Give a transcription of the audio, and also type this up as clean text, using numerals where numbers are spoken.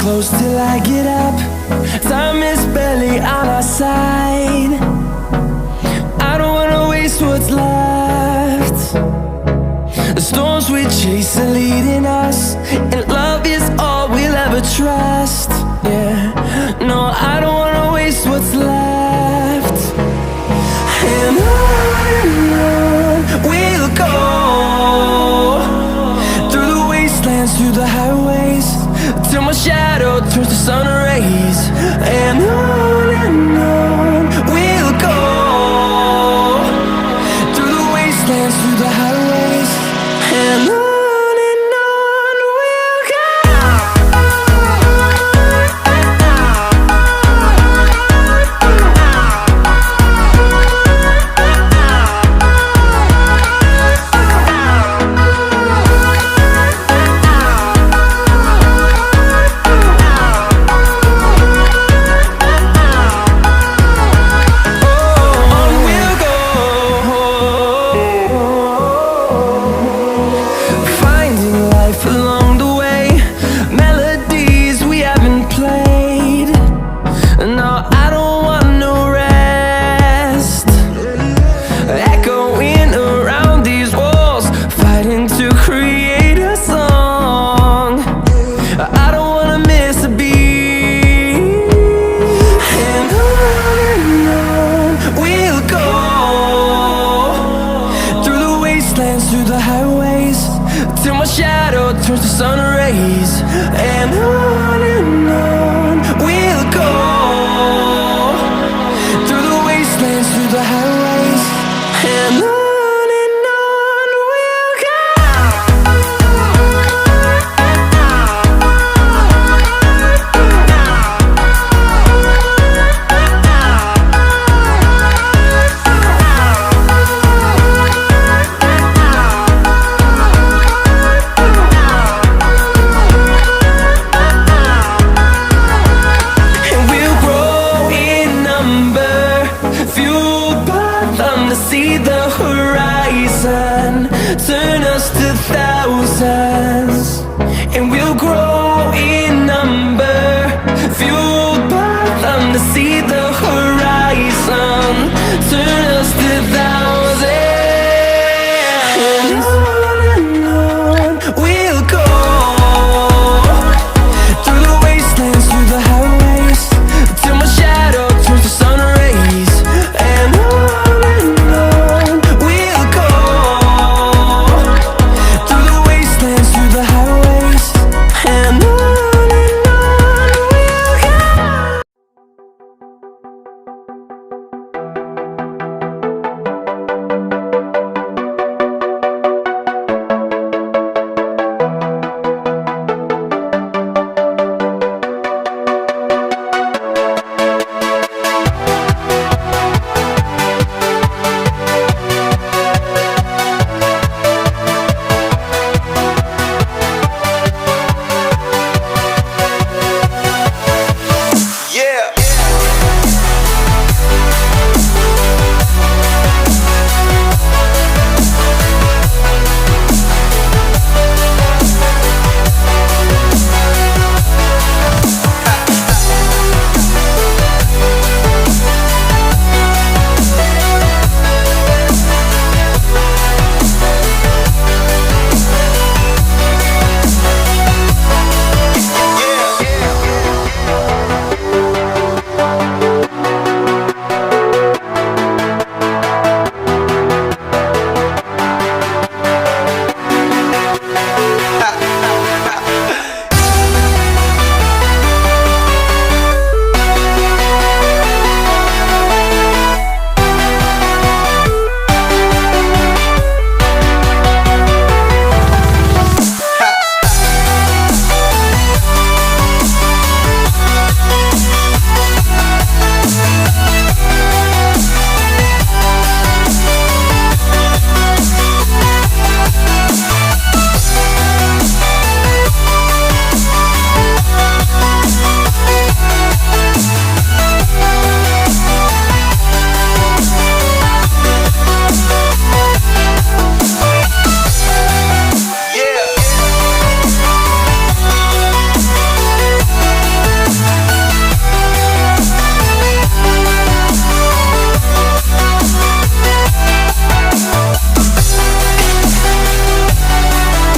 close till I get up. Time is barely on our side. I don't wanna waste what's left. The storms we chase are leading us, and love is all we'll ever trust. Yeah, no, I don't wanna waste what's left. And on we'll go, through the wastelands, through the highways, till my shadow turns to sun rays. And on we'll go, through the wastelands, through the highways, and on we'll go. Through the highways, till my shadow turns to sun rays. And on